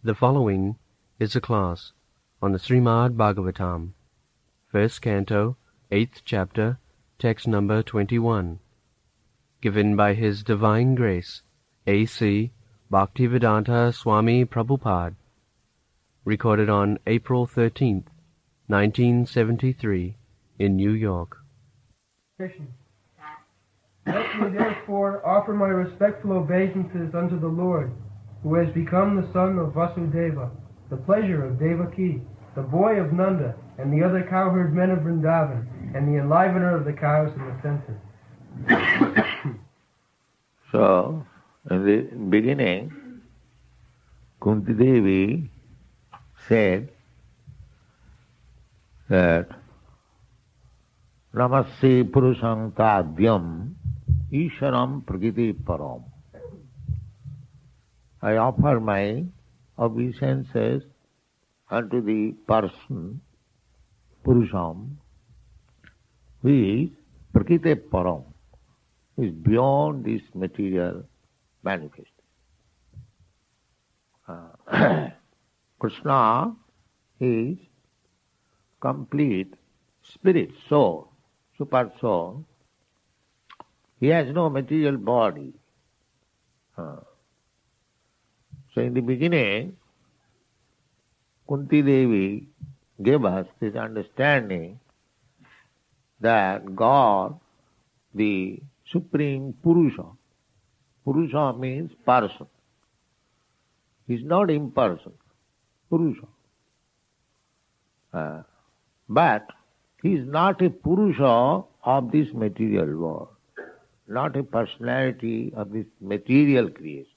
The following is a class on the Srimad Bhagavatam, first canto, 8th chapter, text number 21, given by His Divine Grace, A.C. Bhaktivedanta Swami Prabhupada, recorded on April 13th, 1973, in New York. Krishna. Let me therefore offer my respectful obeisances unto the Lord, who has become the son of Vasudeva, the pleasure of Devaki, the boy of Nanda, and the other cowherd men of Vrindavan, and the enlivener of the cows and the senses. So, in the beginning, Kunti Devi said that Namasya Purusham Tadhyam Isharam Prakriti Param. I offer my obeisances unto the person, Purusham, who is Prakriti Param, who is beyond this material manifestation. Krishna is complete spirit, soul, super soul. He has no material body. So in the beginning, Kunti Devi gave us this understanding that God, the Supreme Purusha, Purusha means person. He is not impersonal, Purusha. But he is not a Purusha of this material world, not a personality of this material creation.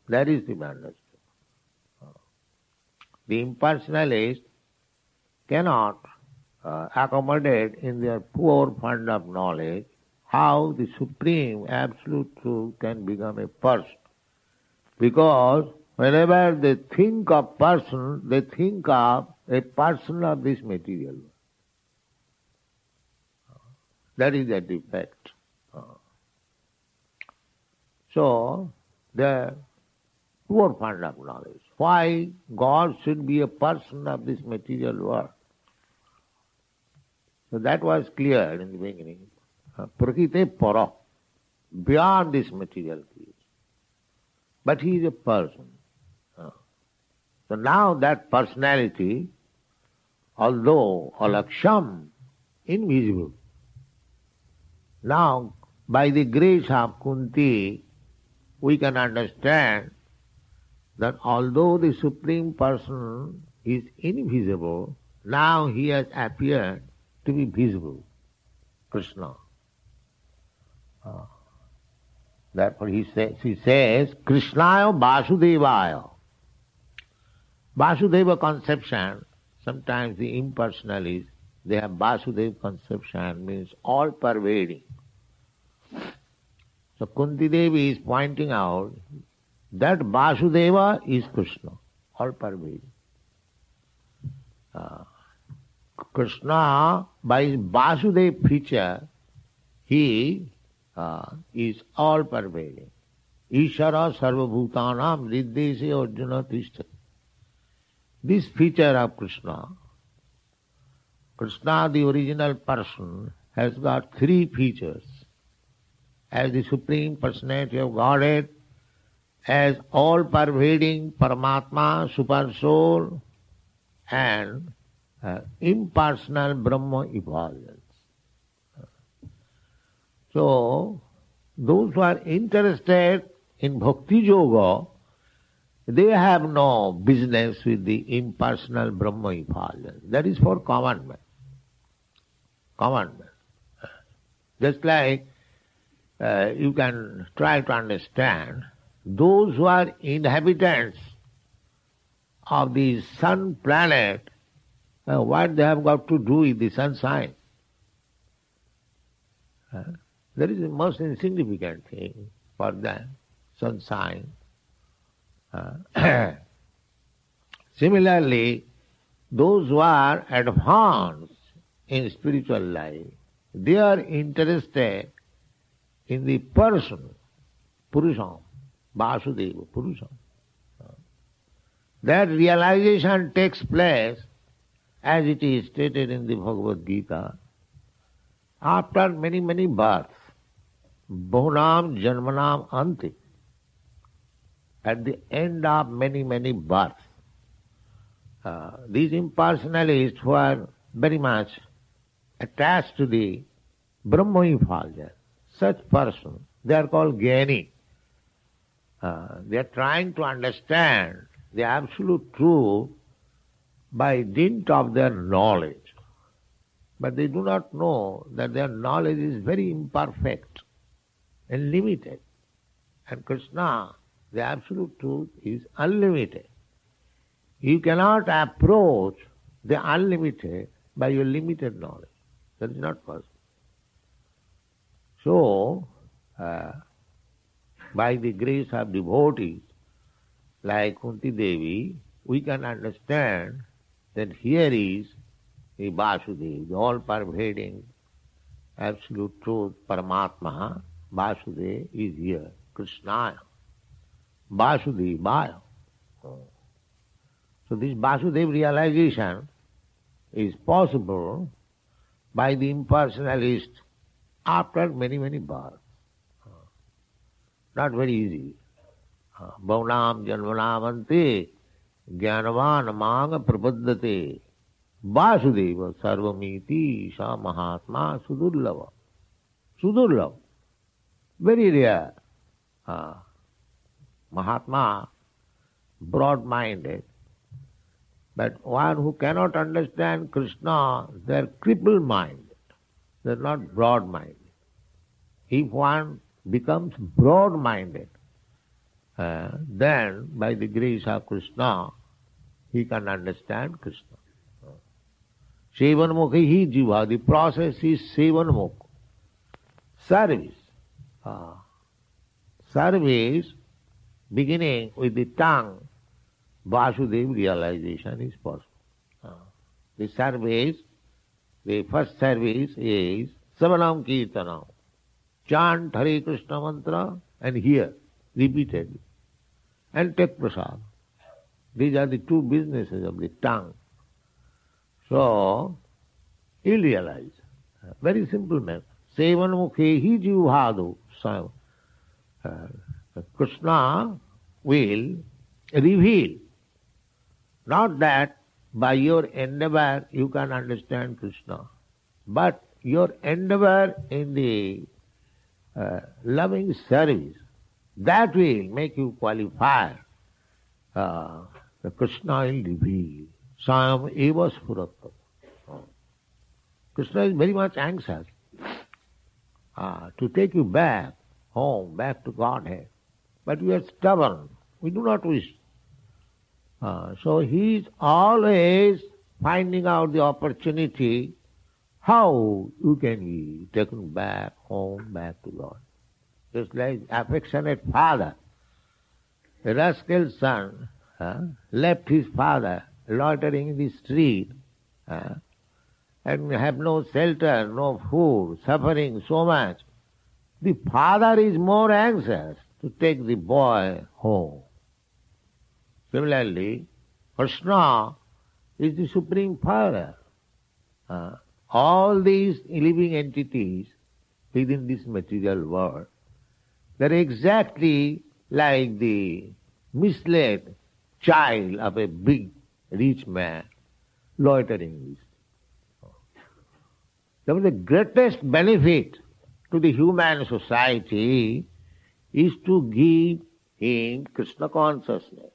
That is the understanding. The impersonalists cannot accommodate in their poor fund of knowledge how the Supreme Absolute Truth can become a person. Because whenever they think of person, they think of a person of this material world. That is the defect. So, the poor fund of knowledge. Why God should be a person of this material world? So that was clear in the beginning. Prakriti para, beyond this material creation. But he is a person. So now that personality, although alaksham, invisible, now by the grace of Kunti, we can understand that although the Supreme Person is invisible, now he has appeared to be visible, Krishna. Therefore he says, Krishnaya Vasudevaya. Vasudeva conception, sometimes the impersonalists, they have Vasudeva conception, means all pervading. So Kunti Devi is pointing out that Vasudeva is Krishna, all pervading. Krishna, by his Vasudeva feature, he is all pervading. Ishara sarvabhutanam riddhese arjuna tishta. This feature of Krishna, Krishna, the original person, has got three features. As the Supreme Personality of Godhead, as all-pervading Paramatma, Super Soul, and impersonal Brahma effulgence. So, those who are interested in Bhakti Yoga, they have no business with the impersonal Brahma effulgence. That is for common man. Common man. Just like you can try to understand those who are inhabitants of the sun planet, what they have got to do with the sunshine. That is the most insignificant thing for them, sunshine. Similarly, those who are advanced in spiritual life, they are interested in the person, Purusham, Vasudeva, Purusham. That realization takes place, as it is stated in the Bhagavad Gita, after many, many births. Bahunam janmanam ante. At the end of many, many births. These impersonalists who are very much attached to the Brahma-effulgence, such persons, they are called Gyani. They are trying to understand the absolute truth by dint of their knowledge. But they do not know that their knowledge is very imperfect and limited. And Krishna, the absolute truth, is unlimited. You cannot approach the unlimited by your limited knowledge. That is not possible. So, by the grace of devotees like Kunti Devi, we can understand that here is the Vasudeva, the all-pervading absolute truth, Paramatma. Vasudeva is here, Krishna, Vasudevaya. So this Vasudeva realization is possible by the impersonalist after many, many births. Not very easy. Bhaunam janmanam ante jnanavan manga prapaddate Vasudeva sarvamiti sa mahatma sudurlava. Sudurlava. Very rare. Mahatma, broad-minded. But one who cannot understand Krishna, they are cripple-minded. They are not broad-minded. If one becomes broad-minded, then by the grace of Krishna, he can understand Krishna. Sevanmukhi hi jiva, the process is sevanmukh. Service. Service beginning with the tongue, Vasudeva realization is possible. The service, the first service is Savanam Kirtanam. Chant Hare Krishna mantra and hear repeatedly. And take prasad. These are the two businesses of the tongue. So, he'll realize. Very simple method. Sevanmukhe hi jivhadu. Krishna will reveal. Not that by your endeavor you can understand Krishna, but your endeavor in the loving service, that will make you qualify. The Krishna will reveal. Sayam eva spuratta. Krishna is very much anxious to take you back home, back to Godhead. But we are stubborn. We do not wish. So he is always finding out the opportunity how you can be taken back home, back to God. Just like affectionate father. A rascal son left his father loitering in the street and have no shelter, no food, suffering so much. The father is more anxious to take the boy home. Similarly, Krishna is the Supreme Father. All these living entities within this material world, they are exactly like the misled child of a big rich man loitering. Therefore, the greatest benefit to the human society is to give him Krishna consciousness.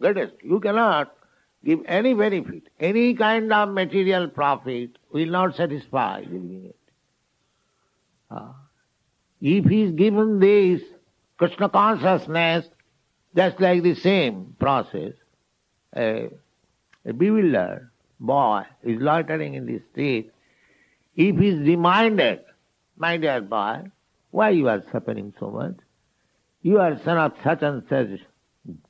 Greatest. You cannot give any benefit, any kind of material profit will not satisfy giving it. If he is given this Krishna consciousness, just like the same process, a bewildered boy is loitering in the street. If he is reminded, my dear boy, why you are suffering so much? You are son of such and such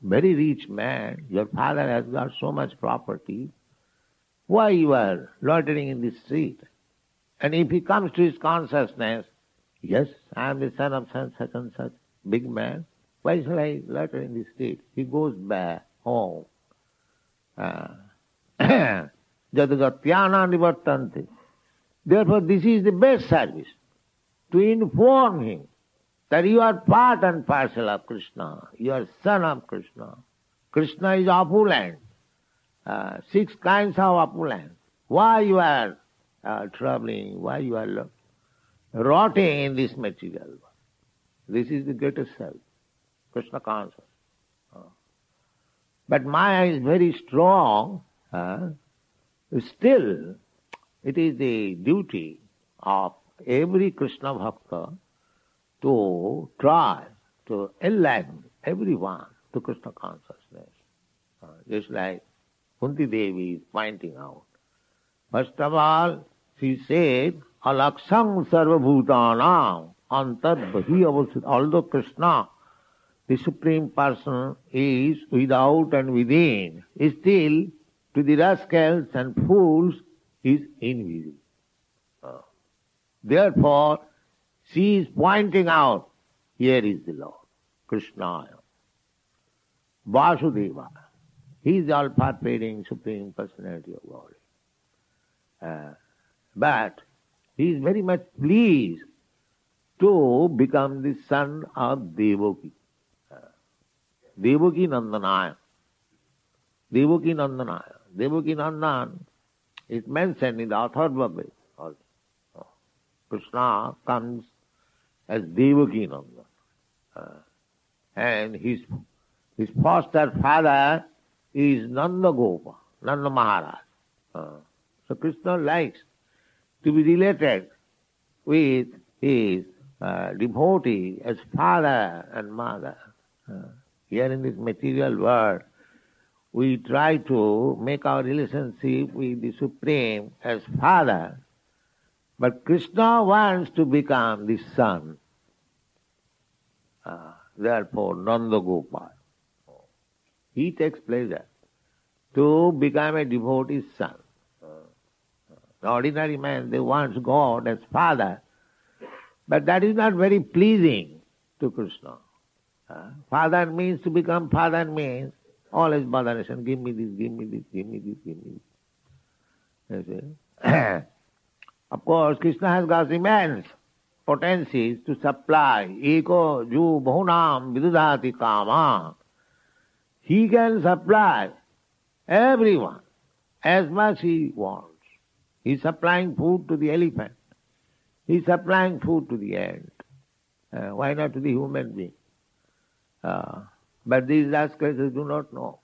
very rich man. Your father has got so much property. Why you are loitering in the street? And if he comes to his consciousness, yes, I am the son of such and such big man, Why shall I loiter in the street? He goes back home. Jadagatyana nivartante. Therefore, this is the best service, to inform him that you are part and parcel of Krishna, you are son of Krishna. Krishna is opulent, 6 kinds of opulence. Why you are troubling, why you are rotting in this material world? This is the greatest self, Krishna consciousness. But Maya is very strong. Still, it is the duty of every Krishna Bhakta to try to enlighten everyone to Krishna consciousness. Just like Kunti Devi is pointing out. First of all, she said, Alaksang sarvabhutanam antarbhahi avasit. Although Krishna, the Supreme Person, is without and within, still to the rascals and fools is invisible. Therefore, she is pointing out, here is the Lord, Krishna, Vasudeva. He is the all-pervading Supreme Personality of God. But he is very much pleased to become the son of Devaki. Devaki Nandanaya. Devaki Nandanaya. Devaki Nandan is mentioned in the Atharva Veda also. Krishna comes as Devaki Nandan. And his foster father is Nanda Gopa, Nanda Maharaj. So Krishna likes to be related with his devotee as father and mother. Here in this material world, we try to make our relationship with the Supreme as father, but Krishna wants to become the son. Therefore, Nanda Gopal. He takes pleasure to become a devotee's son. The ordinary man, they want God as father, but that is not very pleasing to Krishna. Father means to become father means always botheration, give me this, give me this, give me this, give me this. You see? Of course, Krishna has got immense potencies to supply. Eko ju bahunam vidudhati kama. He can supply everyone as much he wants. He is supplying food to the elephant. He is supplying food to the ant. Why not to the human being? But these rascals do not know.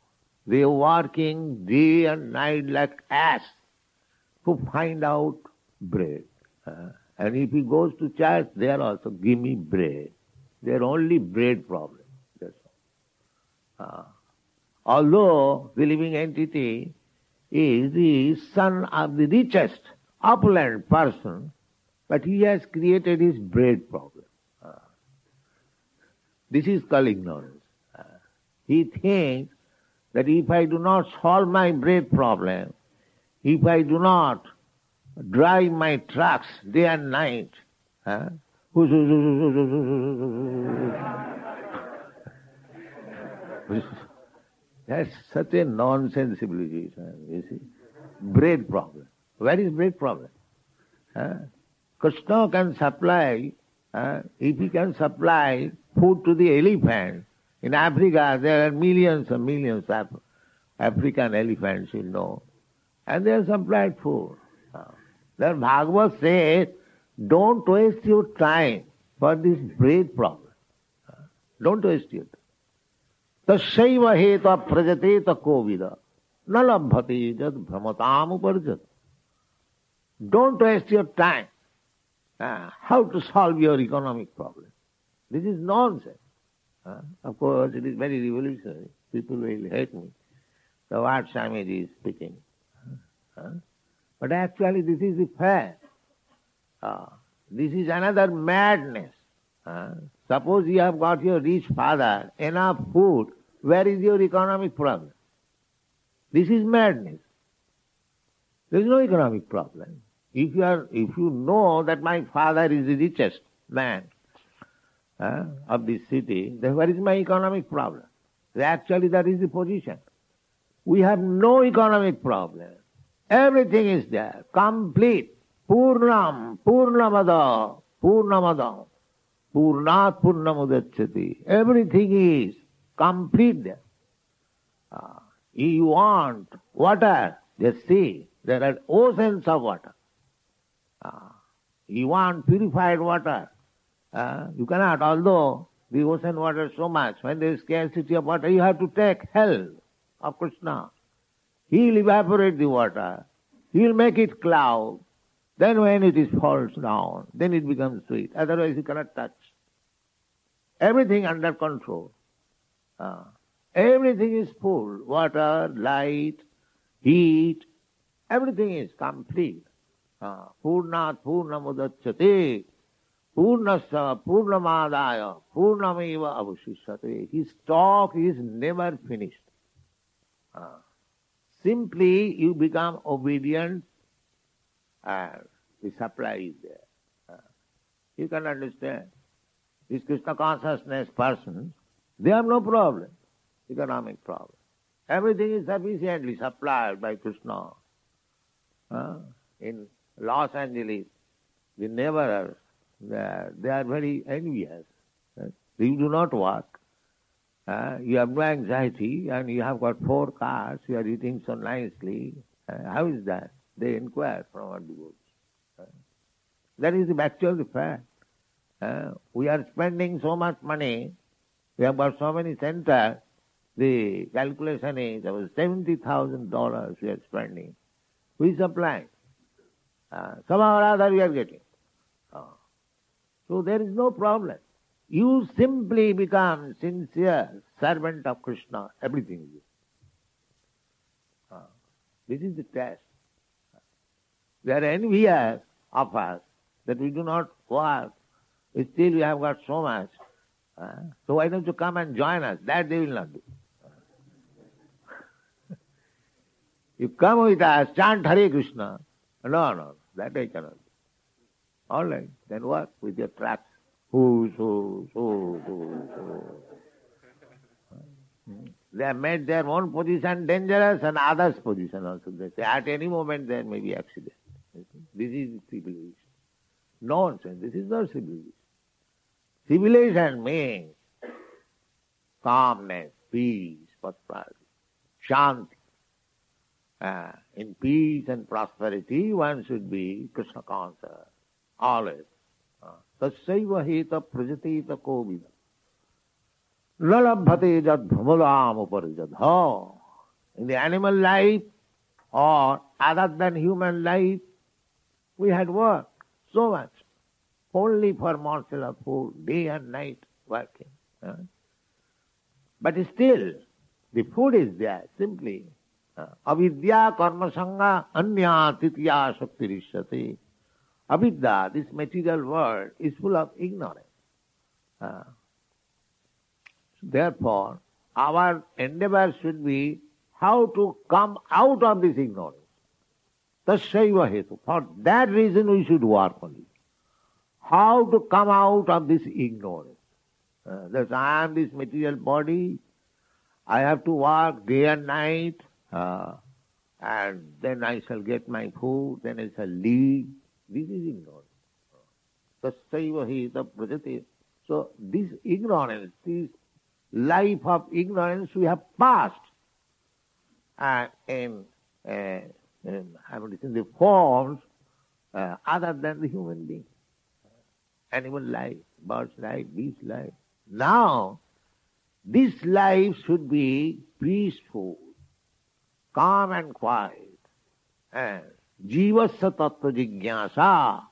They are working day and night like ass to find out bread. And if he goes to church, they are also, give me bread. They are only bread problem. That's all. Although the living entity is the son of the richest, opulent person, but he has created his bread problem. This is called ignorance. He thinks that if I do not solve my bread problem, if I do not drive my trucks day and night, that's such a nonsensibility, you see. Bread problem. Where is bread problem? Krishna can supply, if he can supply food to the elephant. In Africa, there are millions and millions of African elephants, you know, and they are supplied food. The Bhagavad says, don't waste your time for this bread problem. Don't waste it. Tasyaiva heta prajateta kovida nalabhati jad brahmatam uparjat. Don't waste your time. How to solve your economic problem? This is nonsense. Of course, it is very revolutionary. People will hate me. The what Swamiji is speaking. But actually, this is the fact. This is another madness. Suppose you have got your rich father, enough food, where is your economic problem? This is madness. There is no economic problem. If you know that my father is the richest man, of this city, then where is my economic problem? Actually, that is the position. We have no economic problem. Everything is there, complete. Purnam, Purnamada, Purnamadam, Purnat Purnamudachyati. Everything is complete there. You want water, just see, there are oceans of water. You want purified water, you cannot, although the ocean water is so much, when there is scarcity of water, you have to take help of Krishna. He will evaporate the water, he will make it cloud, then when it falls down, then it becomes sweet, otherwise you cannot touch. Everything under control. Everything is full, water, light, heat, everything is complete. Purnat Purnamudachyate, Purnasya Purnamadaya, Purnameva avashishyate. His talk is never finished. Simply you become obedient and the supply is there. You can understand. These Krishna consciousness persons, they have no problem, economic problem. Everything is sufficiently supplied by Krishna. In Los Angeles, the neighbors, they are very envious. You do not work. You have no anxiety and you have got 4 cars, you are eating so nicely. How is that? They inquire from our devotees. That is the actual fact. We are spending so much money, we have got so many centers, the calculation is about $70,000 we are spending. Who is supplying? Somehow or other we are getting. So there is no problem. You simply become sincere servant of Krishna, everything is there. This is the test. They are envious of us that we do not work. Still we have got so much. So why don't you come and join us? That they will not do. You come with us, chant Hare Krishna. No, that I cannot do. All right, then work with your tracks. Who. They have made their own position dangerous and others' position also. They say at any moment there may be accident. This is civilization. Nonsense, this is not civilization. Civilization means calmness, peace, prosperity, shanti. In peace and prosperity, one should be Krishna conscious, always. Tasyaiva heta prajateta kovida. Lalabhate jad bhumulam uparijadha. In the animal life or other than human life, we had worked so much. Only for morsel of food, day and night working. But still, the food is there, simply. Avidya karma sangha anya titya shaktirishyate. Avidya, this material world, is full of ignorance. Therefore, our endeavor should be how to come out of this ignorance. Tasyaiva hetu. For that reason we should work on it. How to come out of this ignorance. That I am this material body, I have to work day and night, and then I shall get my food, then I shall leave. This is ignorance. Tasyaiva heta prajate. So this ignorance, this life of ignorance we have passed in the forms other than the human being. Animal life, bird's life, beast life. Now, this life should be peaceful, calm and quiet. And jivasya tattva jigyasa,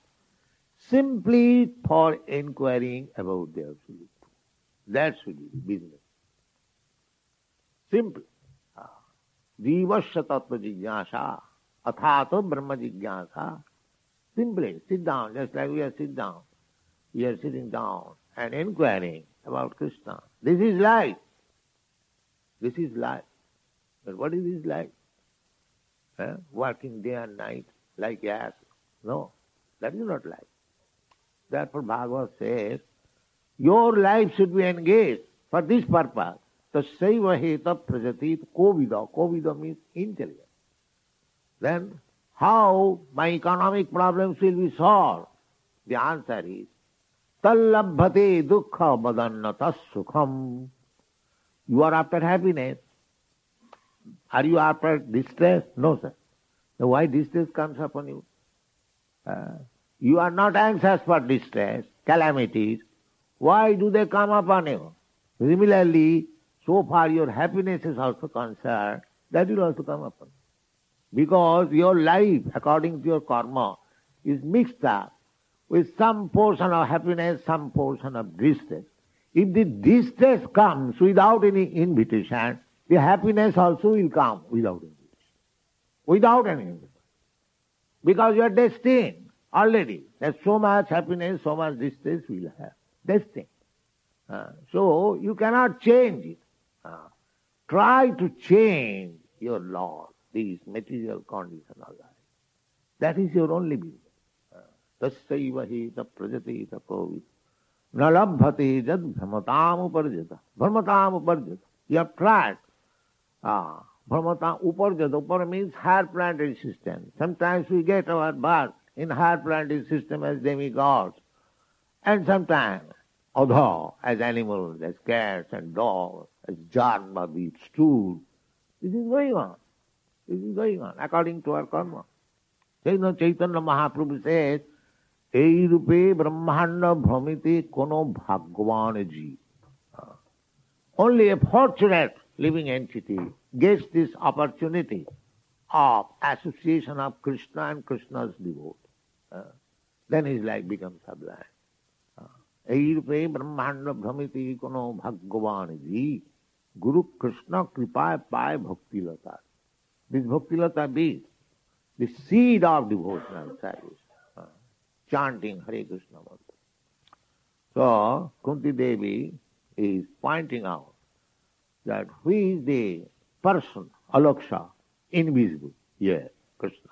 simply for inquiring about the absolute. That should be the business. Simple. Jivasya tattva jigyasa, athato brahma jigyasa. Simply sit down, just like we are sit down. We are sitting down and inquiring about Krishna. This is life. This is life. But what is this life? Working day and night like ass. No, that is not life. Therefore Bhagavad says, Your life should be engaged for this purpose. Tasyaiva heta prajatit kovida. Kovida means intelligence. Then how my economic problems will be solved? The answer is tallabhate dukkha badannata sukham. You are after happiness. Are you after distress? No, sir. So why distress comes upon you? You are not anxious for distress, calamities. Why do they come upon you? Similarly, so far your happiness is also concerned, that will also come upon you. Because your life, according to your karma, is mixed up with some portion of happiness, some portion of distress. If the distress comes without any invitation, the happiness also will come without invitation. Without any invitation. Because you are destined already. That so much happiness, so much distress will have. Destined. So you cannot change it. Try to change your laws, these material conditional life. That is your only business. Tasyaiva heta prajati covid. Nalabhate jad bhramatam uparjata. Bhramatam uparjata. You have tried. Bhramatam uparjata. Upar means higher planetary existence. Sometimes we get our birth in higher planetary system as demigods. And sometimes adha, as animals, as cats and dogs, as janma, be stool. This is going on. This is going on according to our karma. Chaitanya Mahaprabhu says, Ei rupe brahmanda bhramite kono bhagwan ji. Only a fortunate living entity gets this opportunity of association of Krishna and Krishna's devotee. Then his life becomes sublime. Ei rupe brahmanda bhramite kono bhagwan ji. Guru Krishna kripa pai bhakti lata. This bhakti lata means the seed of devotional service. Chanting Hare Krishna mantra. So, Kunti Devi is pointing out that who is the person, Alaksha, invisible? Yes, Krishna.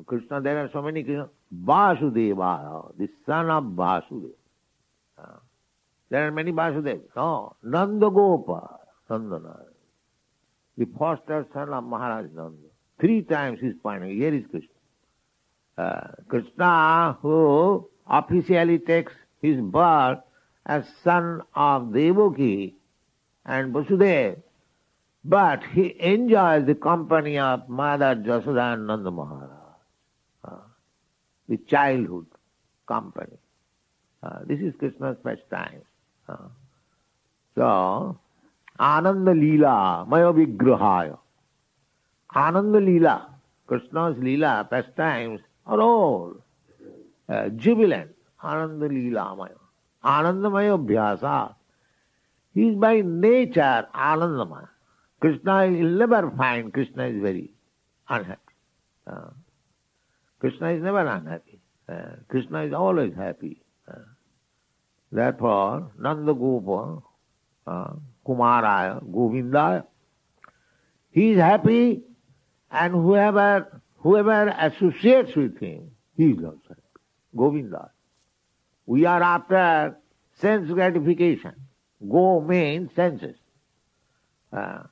Krishna, there are so many Krishna. Vasudeva, the son of Vasudeva. There are many Vasudevas. No, Nanda Gopa, Nandana, the foster son of Maharaj Nanda. 3 times he is pointing, here is Krishna. Krishna, who officially takes his birth as son of Devaki and Vasudeva, but he enjoys the company of Mother Jasoda and Nanda Maharaj, the childhood company. This is Krishna's pastime. So, Ananda Leela, Maya Vigrahaya. Ananda Leela, Krishna's Leela, pastimes, are all jubilant. Ananda Leela Maya. Anandamaya Bhyasa. He is by nature Anandamaya. Krishna, you'll never find Krishna is very unhappy. Krishna is never unhappy. Krishna is always happy. Therefore, Nanda Gopa, Kumaraya, Govindaya, he is happy, and whoever associates with him, he is also happy. Govinda. We are after sense gratification. Go means senses. So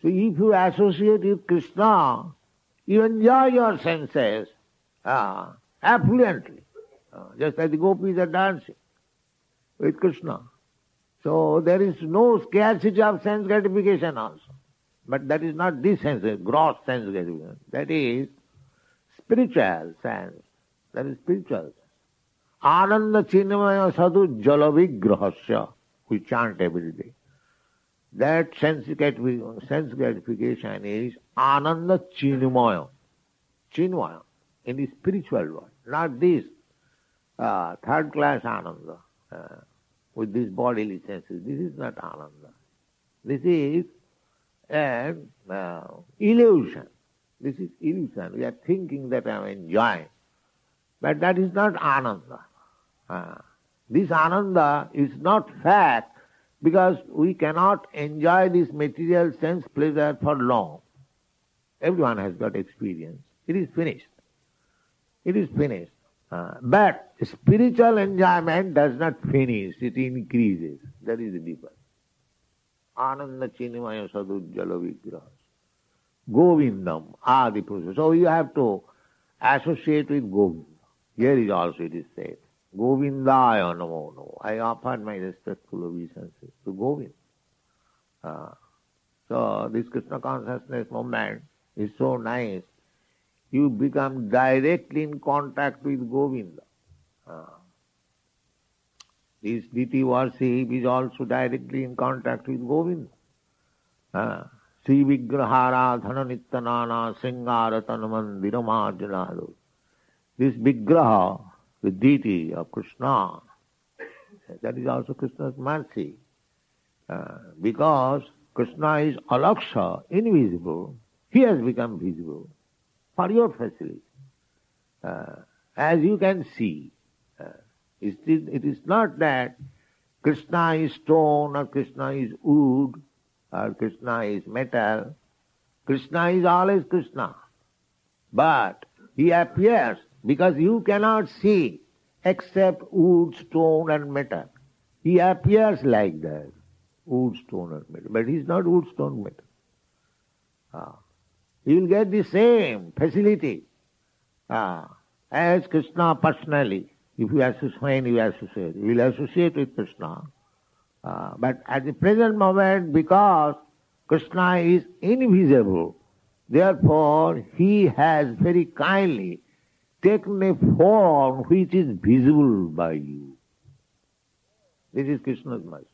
if you associate with Krishna, you enjoy your senses affluently. Just like the gopis are dancing with Krishna. So there is no scarcity of sense gratification also. But that is not this sense, gross sense gratification. That is spiritual sense. That is spiritual sense. Ananda Chinmaya Sadhu Jalavigrahasya, we chant every day. That sense gratification is Ananda Chinmaya. Chinmaya, in the spiritual world. Not this third class Ananda with these bodily senses. This is not Ananda. This is an illusion. This is illusion. We are thinking that I am enjoying. But that is not Ananda. This Ananda is not fact because we cannot enjoy this material sense pleasure for long. Everyone has got experience. It is finished. It is finished. But spiritual enjoyment does not finish, it increases. That is the difference. Ananda Chinmaya Sadujjala Vigraha. Govindam Adi Purusa. So you have to associate with Govinda. Here is also it is said. Govindaya Namo Namo. I offer my respectful obeisances to Govinda. So this Krishna consciousness movement is so nice. You become directly in contact with Govinda. This deity worship is also directly in contact with Govinda. Sri Vigrahara Dhana Nityanana Sringara Tanamandira Marjanadu. This Vigraha, the deity of Krishna, that is also Krishna's mercy. Because Krishna is alaksha, invisible, he has become visible for your facility. As you can see, it is not that Krishna is stone or Krishna is wood or Krishna is metal. Krishna is always Krishna. But he appears because you cannot see except wood, stone and metal. He appears like that, wood, stone and metal. But he is not wood, stone, metal. You will get the same facility as Krishna personally. If you associate, you will associate with Krishna. But at the present moment, because Krishna is invisible, therefore he has very kindly taken a form which is visible by you. This is Krishna's mercy.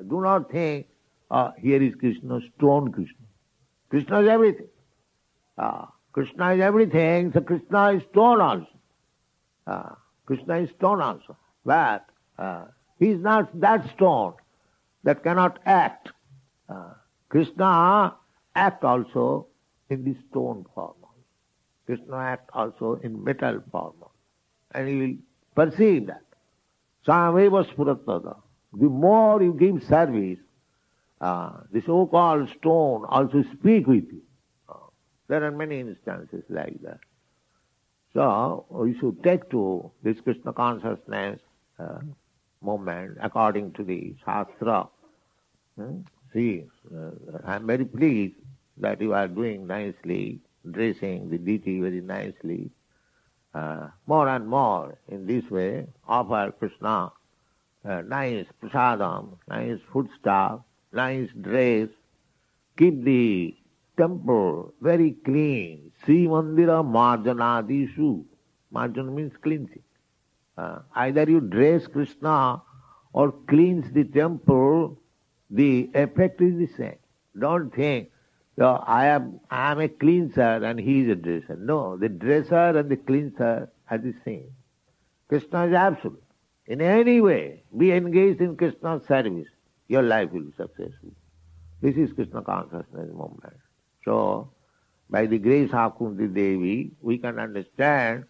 Do not think, here is Krishna, stone Krishna. Krishna is everything. Krishna is everything, so Krishna is stone also. Krishna is stone also. But he is not that stone that cannot act. Krishna act also in the stone form. Krishna act also in metal form. And he will perceive that. Sameva Spuratada. The more you give service, the so-called stone also speak with you. There are many instances like that. So we should take to this Krishna consciousness movement according to the Shastra. See, I am very pleased that you are doing nicely, dressing the deity very nicely. More and more in this way, offer Krishna nice prasadam, nice foodstuff, nice dress, keep the temple very clean. Sri Mandira Marjanadishu. Marjana means cleansing. Either you dress Krishna or cleanse the temple, the effect is the same. Don't think, I am a cleanser and he is a dresser. No, the dresser and the cleanser are the same. Krishna is absolute. In any way, be engaged in Krishna's service, your life will be successful. This is Krishna consciousness movement. So, by the grace of Kunti Devi, we can understand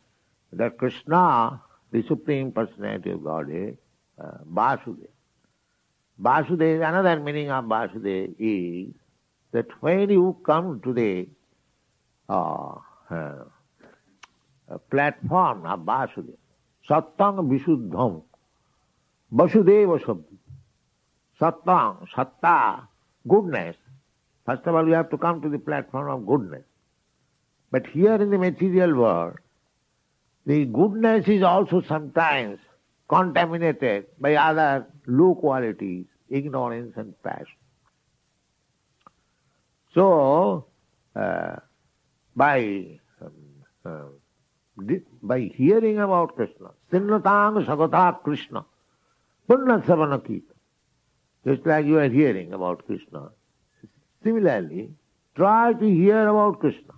that Krishna, the Supreme Personality of Godhead, Vasudeva. Vasudeva, another meaning of Vasudeva is that when you come to the platform of Vasudeva, Sattang Visuddham, Vasudeva Sabdi. Sattang, Satta, goodness. First of all, you have to come to the platform of goodness. But here in the material world, the goodness is also sometimes contaminated by other low qualities, ignorance and passion. So, by hearing about Krishna, Sinnatang Sagata Krishna, Punna Savanakita, just like you are hearing about Krishna. Similarly, try to hear about Krishna.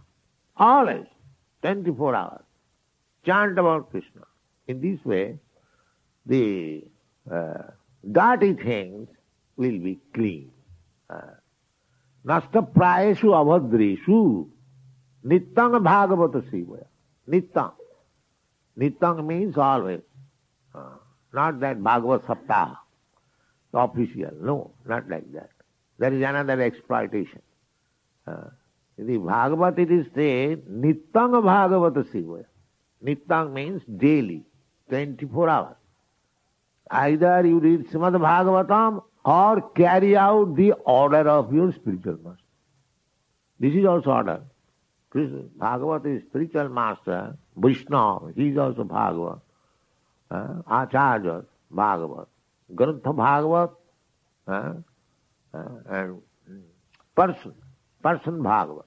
Always, 24 hours. Chant about Krishna. In this way, the dirty things will be clean. Nasta prayeshu avadreshu nittang bhagavata sivaya. Nittang. Nittang means always. Not that Bhagavad Saptaha, official. No, not like that. There is another exploitation. In the Bhagavad it is said, Nittang Bhagavata Sivaya. Nityam means daily, 24 hours. Either you read Srimad Bhagavatam or carry out the order of your spiritual master. This is also order. Krishna, Bhagavat is spiritual master, Vishnu, he is also Bhagavat. Acharya, Bhagavat. Grantha Bhagavat, and person Bhagavat.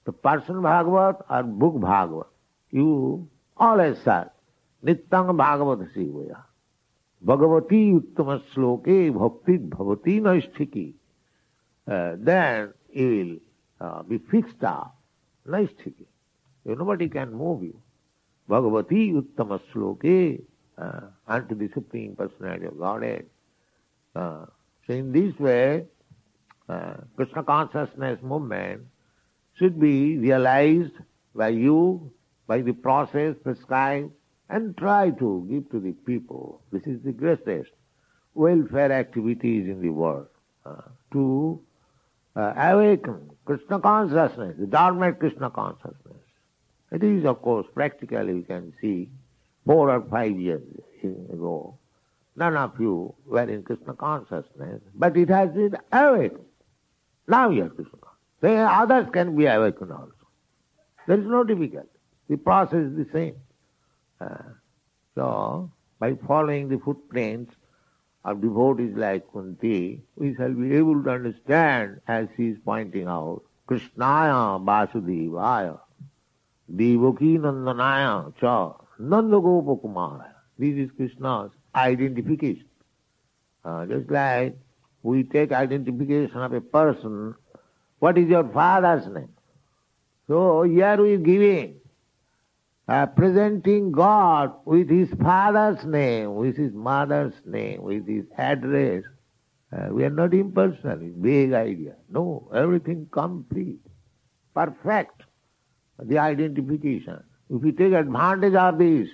The person Bhagavat or book Bhagavat, you always say, Nityam Bhagavat Sivaya. Bhagavati uttama sloke bhakti bhavati naisthiki. Then you will be fixed up. Naisthiki. Nobody can move you. Bhagavati uttama sloke unto the Supreme Personality of Godhead. So in this way, Krishna consciousness movement should be realized by you, by the process prescribed, and try to give to the people. This is the greatest welfare activities in the world, to awaken Krishna consciousness, the dormant Krishna consciousness. It is, of course, practically you can see 4 or 5 years ago, none of you were in Krishna consciousness, but it has been awakened. Now you are Krishna consciousness. Then others can be awakened also. There is no difficulty. The process is the same. So, by following the footprints of devotees like Kunti, we shall be able to understand, as he is pointing out, Krishnaya Vasudevaya, Devaki Nandanaya Cha, Nandagopa Kumaraya. This is Krishna's identification. Just like we take identification of a person, what is your father's name? So here we are giving, presenting God with his father's name, with his mother's name, with his address. We are not impersonal, it's vague idea. No, everything complete, perfect, the identification. If we take advantage of this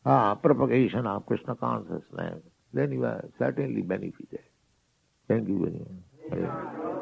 propagation of Krishna consciousness, then you are certainly benefited. Thank you very much.